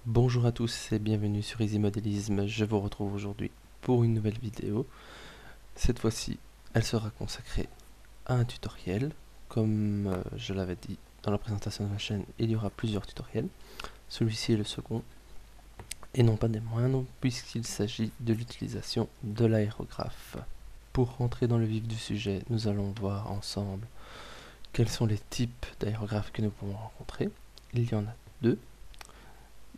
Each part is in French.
Bonjour à tous et bienvenue sur Easy Modélisme. Je vous retrouve aujourd'hui pour une nouvelle vidéo. Cette fois-ci, elle sera consacrée à un tutoriel. Comme je l'avais dit dans la présentation de la chaîne, il y aura plusieurs tutoriels. Celui-ci est le second, et non pas des moindres, puisqu'il s'agit de l'utilisation de l'aérographe. Pour rentrer dans le vif du sujet, nous allons voir ensemble quels sont les types d'aérographes que nous pouvons rencontrer. Il y en a deux.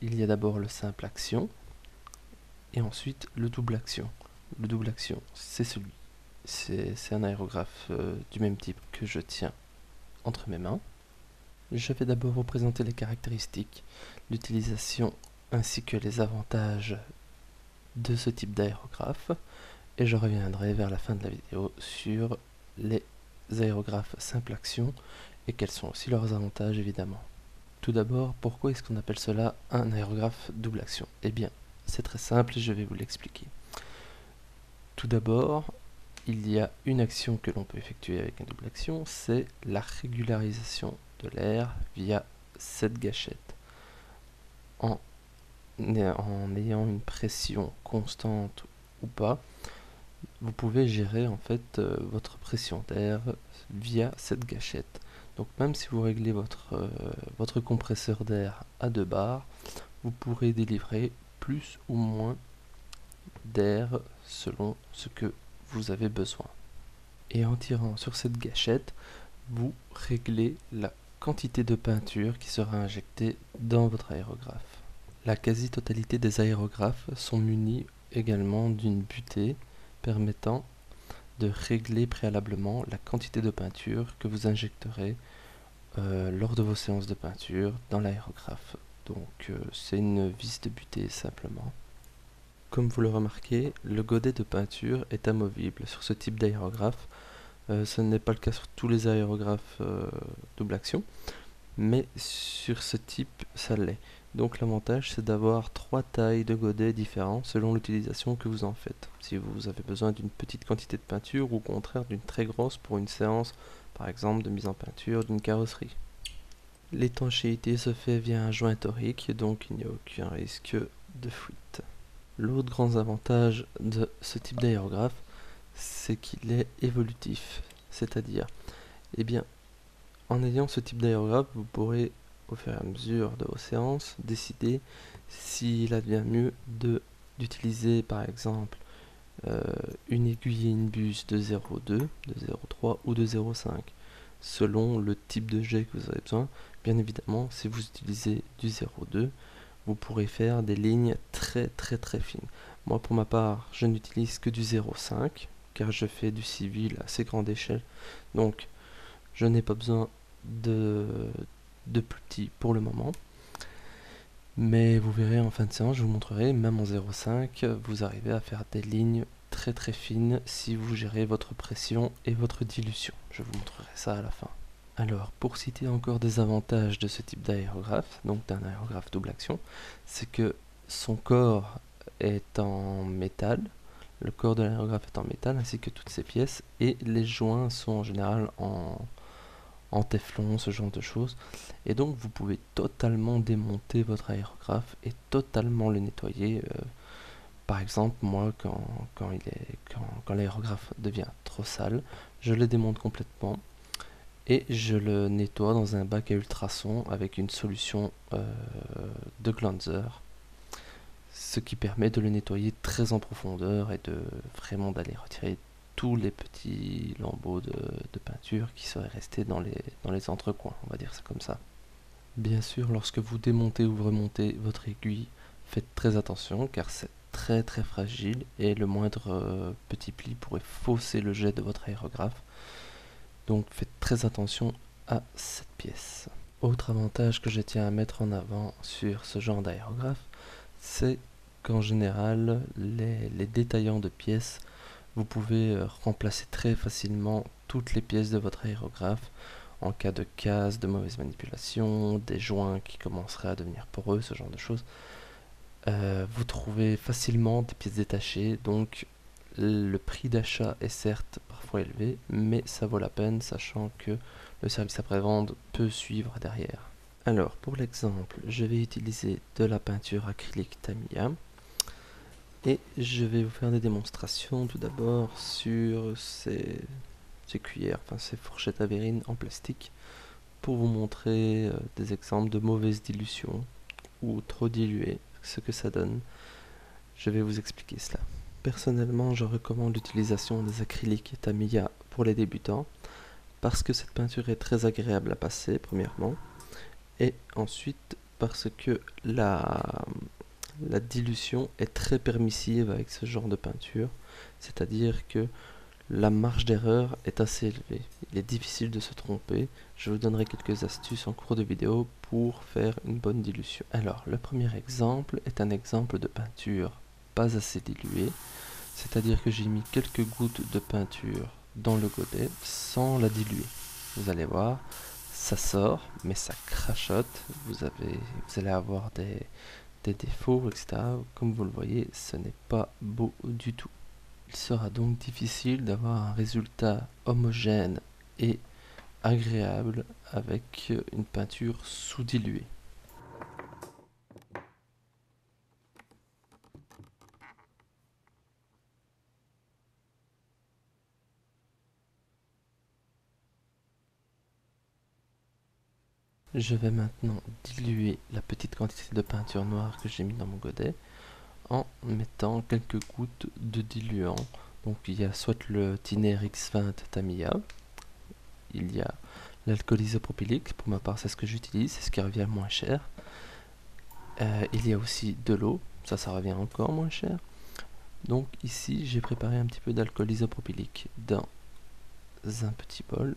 Il y a d'abord le simple action et ensuite le double action. Le double action, c'est un aérographe du même type que je tiens entre mes mains. Je vais d'abord vous présenter les caractéristiques, l'utilisation ainsi que les avantages de ce type d'aérographe et je reviendrai vers la fin de la vidéo sur les aérographes simple action et quels sont aussi leurs avantages évidemment. Tout d'abord, pourquoi est-ce qu'on appelle cela un aérographe double action? Eh bien, c'est très simple et je vais vous l'expliquer. Tout d'abord, il y a une action que l'on peut effectuer avec un double action, c'est la régularisation de l'air via cette gâchette. En ayant une pression constante ou pas, vous pouvez gérer en fait votre pression d'air via cette gâchette. Donc même si vous réglez votre compresseur d'air à 2 bars, vous pourrez délivrer plus ou moins d'air selon ce que vous avez besoin. Et en tirant sur cette gâchette, vous réglez la quantité de peinture qui sera injectée dans votre aérographe. La quasi-totalité des aérographes sont munis également d'une butée permettant de régler préalablement la quantité de peinture que vous injecterez lors de vos séances de peinture dans l'aérographe. Donc c'est une vis de butée simplement. Comme vous le remarquez, le godet de peinture est amovible sur ce type d'aérographe. Ce n'est pas le cas sur tous les aérographes double action, mais sur ce type ça l'est. Donc l'avantage c'est d'avoir 3 tailles de godets différents selon l'utilisation que vous en faites. Si vous avez besoin d'une petite quantité de peinture ou au contraire d'une très grosse pour une séance par exemple de mise en peinture d'une carrosserie. L'étanchéité se fait via un joint torique, donc il n'y a aucun risque de fuite. L'autre grand avantage de ce type d'aérographe, c'est qu'il est évolutif. C'est-à-dire, eh bien, en ayant ce type d'aérographe, vous pourrez, au fur et à mesure de vos séances, décider s'il advient mieux d'utiliser par exemple une aiguille et une buse de 0,2, de 0,3 ou de 0,5 selon le type de jet que vous avez besoin. Bien évidemment, si vous utilisez du 0,2, vous pourrez faire des lignes très fines. Moi pour ma part, je n'utilise que du 0,5 car je fais du civil à assez grande échelle, donc je n'ai pas besoin de plus petit pour le moment. Mais vous verrez en fin de séance, je vous montrerai, même en 0,5, vous arrivez à faire des lignes très fines si vous gérez votre pression et votre dilution. Je vous montrerai ça à la fin. Alors, pour citer encore des avantages de ce type d'aérographe, donc d'un aérographe double action, c'est que son corps est en métal, le corps de l'aérographe est en métal ainsi que toutes ses pièces, et les joints sont en général en téflon, ce genre de choses, et donc vous pouvez totalement démonter votre aérographe et totalement le nettoyer. Par exemple, moi quand l'aérographe devient trop sale, je le démonte complètement et je le nettoie dans un bac à ultrasons avec une solution de Glanzer, ce qui permet de le nettoyer très en profondeur et de vraiment d'aller retirer tous les petits lambeaux de peinture qui seraient restés dans les entrecoins, on va dire ça comme ça. Bien sûr, lorsque vous démontez ou remontez votre aiguille, faites très attention car c'est très fragile et le moindre petit pli pourrait fausser le jet de votre aérographe. Donc faites très attention à cette pièce. Autre avantage que je tiens à mettre en avant sur ce genre d'aérographe, c'est qu'en général, les détaillants de pièces, vous pouvez remplacer très facilement toutes les pièces de votre aérographe en cas de casse, de mauvaise manipulation, des joints qui commenceraient à devenir poreux, ce genre de choses. Vous trouvez facilement des pièces détachées, donc le prix d'achat est certes parfois élevé, mais ça vaut la peine, sachant que le service après-vente peut suivre derrière. Alors, pour l'exemple, je vais utiliser de la peinture acrylique Tamiya et je vais vous faire des démonstrations tout d'abord sur ces cuillères, enfin ces fourchettes à verrine en plastique, pour vous montrer des exemples de mauvaise dilution ou trop dilué, ce que ça donne. Je vais vous expliquer cela. Personnellement, je recommande l'utilisation des acryliques Tamiya pour les débutants parce que cette peinture est très agréable à passer, premièrement, et ensuite parce que la dilution est très permissive avec ce genre de peinture, c'est-à-dire que la marge d'erreur est assez élevée. Il est difficile de se tromper. Je vous donnerai quelques astuces en cours de vidéo pour faire une bonne dilution. Alors, le premier exemple est un exemple de peinture pas assez diluée, c'est-à-dire que j'ai mis quelques gouttes de peinture dans le godet sans la diluer. Vous allez voir, ça sort, mais ça crachote. Vous allez avoir des défauts, etc. Comme vous le voyez, ce n'est pas beau du tout. Il sera donc difficile d'avoir un résultat homogène et agréable avec une peinture sous-diluée. Je vais maintenant diluer la petite quantité de peinture noire que j'ai mis dans mon godet en mettant quelques gouttes de diluant. Donc il y a soit le Tiner X20 Tamiya, il y a l'alcool isopropylique, pour ma part c'est ce que j'utilise, c'est ce qui revient moins cher. Il y a aussi de l'eau, ça revient encore moins cher. Donc ici j'ai préparé un petit peu d'alcool isopropylique dans un petit bol.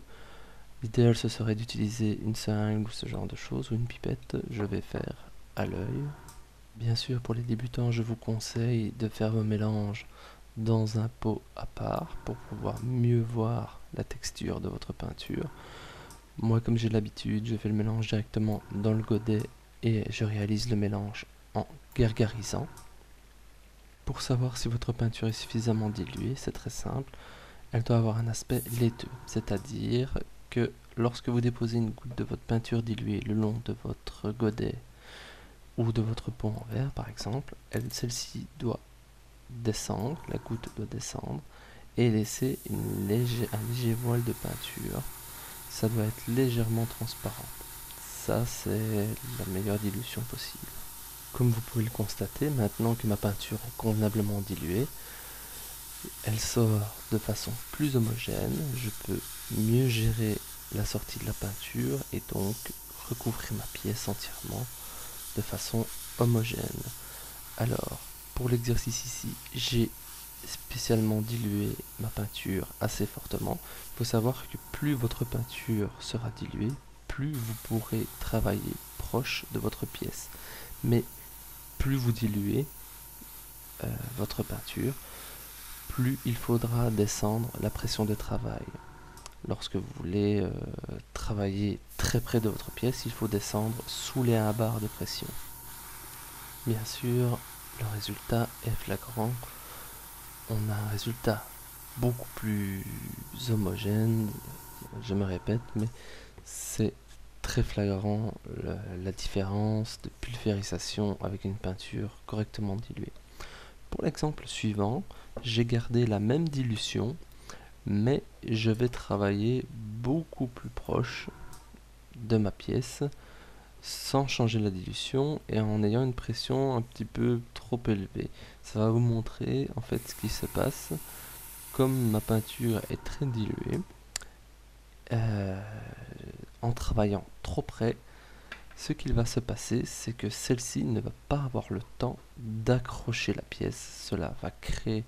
L'idéal ce serait d'utiliser une seringue ou ce genre de choses, ou une pipette. Je vais faire à l'œil. Bien sûr, pour les débutants, je vous conseille de faire vos mélanges dans un pot à part pour pouvoir mieux voir la texture de votre peinture. Moi, comme j'ai l'habitude, je fais le mélange directement dans le godet et je réalise le mélange en gargarisant. Pour savoir si votre peinture est suffisamment diluée, c'est très simple. Elle doit avoir un aspect laiteux, c'est-à-dire que lorsque vous déposez une goutte de votre peinture diluée le long de votre godet ou de votre pot en verre par exemple, celle-ci doit descendre, la goutte doit descendre et laisser un léger voile de peinture. Ça doit être légèrement transparent. Ça, c'est la meilleure dilution possible. Comme vous pouvez le constater, maintenant que ma peinture est convenablement diluée, elle sort de façon plus homogène, je peux mieux gérer la sortie de la peinture et donc recouvrir ma pièce entièrement de façon homogène. Alors, pour l'exercice ici, j'ai spécialement dilué ma peinture assez fortement. Il faut savoir que plus votre peinture sera diluée, plus vous pourrez travailler proche de votre pièce. Mais plus vous diluez votre peinture, plus il faudra descendre la pression de travail. Lorsque vous voulez travailler très près de votre pièce, il faut descendre sous les 1 bar de pression. Bien sûr, le résultat est flagrant. On a un résultat beaucoup plus homogène, je me répète, mais c'est très flagrant la différence de pulvérisation avec une peinture correctement diluée. Pour l'exemple suivant, j'ai gardé la même dilution, mais je vais travailler beaucoup plus proche de ma pièce sans changer la dilution et en ayant une pression un petit peu trop élevée. Ça va vous montrer en fait ce qui se passe. Comme ma peinture est très diluée, en travaillant trop près, ce qu'il va se passer, c'est que celle-ci ne va pas avoir le temps d'accrocher la pièce. Cela va créer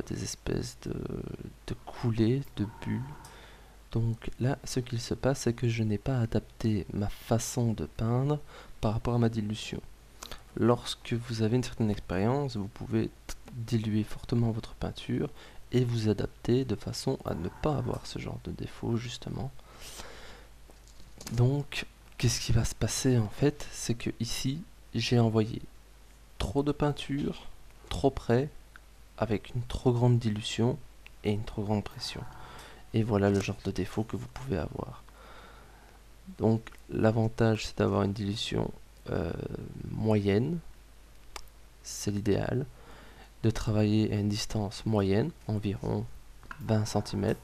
des espèces de coulées, de bulles. Donc là, ce qu'il se passe, c'est que je n'ai pas adapté ma façon de peindre par rapport à ma dilution. Lorsque vous avez une certaine expérience, vous pouvez diluer fortement votre peinture et vous adapter de façon à ne pas avoir ce genre de défaut, justement. Donc, qu'est-ce qui va se passer en fait? C'est que ici, j'ai envoyé trop de peinture, trop près, avec une trop grande dilution et une trop grande pression. Et voilà le genre de défaut que vous pouvez avoir. Donc, l'avantage, c'est d'avoir une dilution moyenne, c'est l'idéal, de travailler à une distance moyenne, environ 20 cm,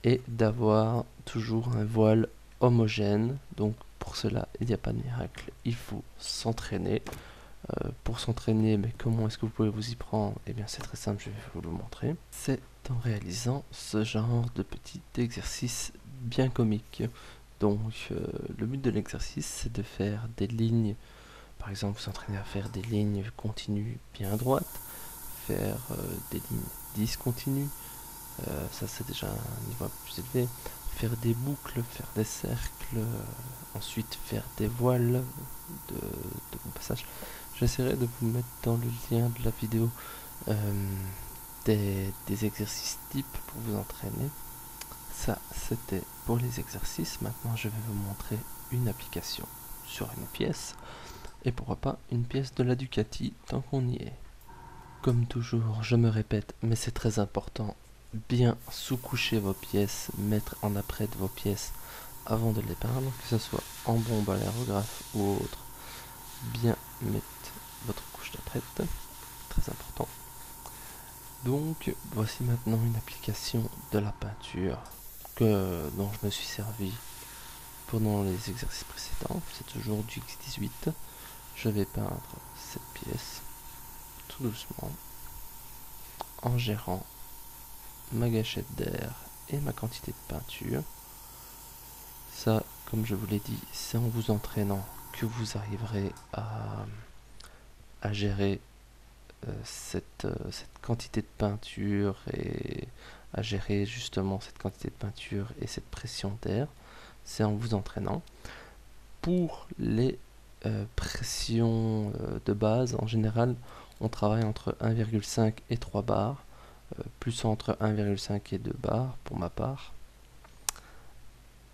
et d'avoir toujours un voile homogène. Donc pour cela, il n'y a pas de miracle, il faut s'entraîner. Pour s'entraîner, mais comment est-ce que vous pouvez vous y prendre? Eh bien c'est très simple, je vais vous le montrer. C'est en réalisant ce genre de petit exercice bien comique. Donc le but de l'exercice, c'est de faire des lignes. Par exemple, vous entraînez à faire des lignes continues bien droites, faire des lignes discontinues, ça c'est déjà un niveau un peu plus élevé, faire des boucles, faire des cercles, ensuite faire des voiles de bon passage. J'essaierai de vous mettre dans le lien de la vidéo des exercices types pour vous entraîner. Ça c'était pour les exercices. Maintenant je vais vous montrer une application sur une pièce. Et pourquoi pas une pièce de la Ducati tant qu'on y est. Comme toujours, je me répète, mais c'est très important, bien sous-coucher vos pièces, mettre en apprête vos pièces avant de les peindre, que ce soit en bombe à l'aérographe ou autre. Bien mettre votre couche d'apprête, très important. Donc, voici maintenant une application de la peinture dont je me suis servi pendant les exercices précédents. C'est toujours du X18. Je vais peindre cette pièce tout doucement en gérant ma gâchette d'air et ma quantité de peinture. Ça, comme je vous l'ai dit, c'est en vous entraînant que vous arriverez à gérer cette quantité de peinture et à gérer justement cette quantité de peinture et cette pression d'air. C'est en vous entraînant. Pour les pressions de base, en général, on travaille entre 1,5 et 3 bars, plus entre 1,5 et 2 bars pour ma part.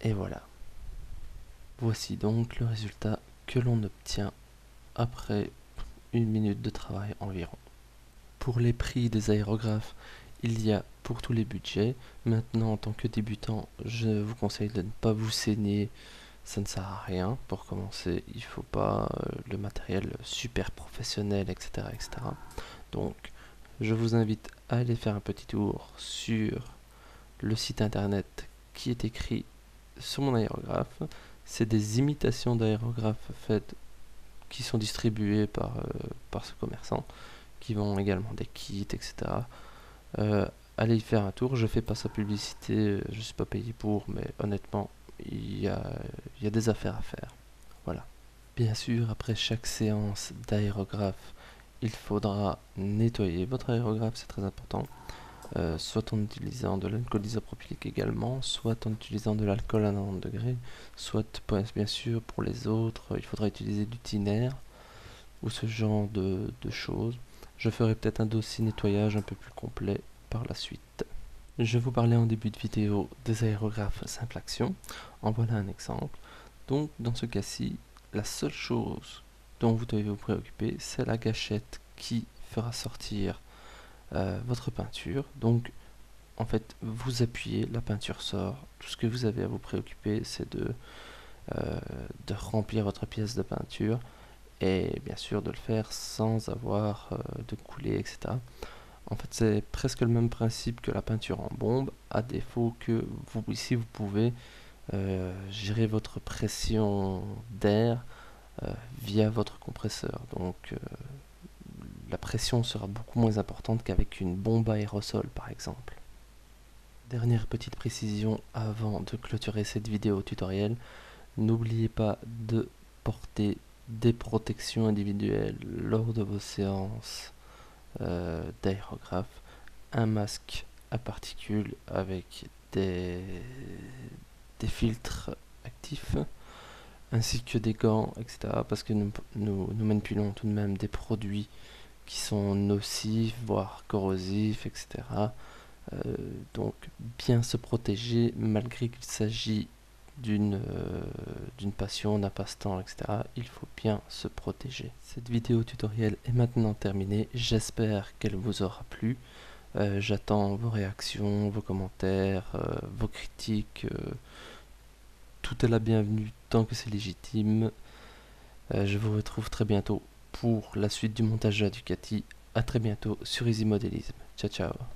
Et voilà. Voici donc le résultat que l'on obtient après 1 minute de travail environ. Pour les prix des aérographes, il y a pour tous les budgets. Maintenant, en tant que débutant, je vous conseille de ne pas vous saigner. Ça ne sert à rien. Pour commencer, il ne faut pas le matériel super professionnel, etc., etc. Donc, je vous invite à aller faire un petit tour sur le site internet qui est écrit sur mon aérographe. C'est des imitations d'aérographes faites qui sont distribuées par ce commerçant, qui vend également des kits, etc. Allez y faire un tour. Je fais pas sa publicité, je suis pas payé pour, mais honnêtement, il y a des affaires à faire. Voilà. Bien sûr, après chaque séance d'aérographe, il faudra nettoyer votre aérographe, c'est très important. Soit en utilisant de l'alcool isopropylique également, soit en utilisant de l'alcool à 90 degrés, soit bien sûr pour les autres, il faudra utiliser du thinner ou ce genre de choses. Je ferai peut-être un dossier nettoyage un peu plus complet par la suite. Je vous parlais en début de vidéo des aérographes simple action. En voilà un exemple. Donc dans ce cas-ci, la seule chose dont vous devez vous préoccuper, c'est la gâchette qui fera sortir votre peinture. Donc en fait, vous appuyez, la peinture sort. Tout ce que vous avez à vous préoccuper, c'est de remplir votre pièce de peinture et bien sûr de le faire sans avoir de coulée, etc. En fait, c'est presque le même principe que la peinture en bombe, à défaut que vous, ici, vous pouvez gérer votre pression d'air via votre compresseur. Donc, la pression sera beaucoup moins importante qu'avec une bombe à aérosol, par exemple. Dernière petite précision avant de clôturer cette vidéo tutoriel, n'oubliez pas de porter des protections individuelles lors de vos séances d'aérographe, un masque à particules avec des filtres actifs, ainsi que des gants, etc. Parce que nous manipulons tout de même des produits qui sont nocifs, voire corrosifs, etc. Donc bien se protéger malgré qu'il s'agit d'une passion, d'un passe-temps, etc., il faut bien se protéger. Cette vidéo tutoriel est maintenant terminée, j'espère qu'elle vous aura plu. J'attends vos réactions, vos commentaires, vos critiques, tout est la bienvenue tant que c'est légitime. Je vous retrouve très bientôt pour la suite du montage de la Ducati. A très bientôt sur Easy Modelism. Ciao ciao.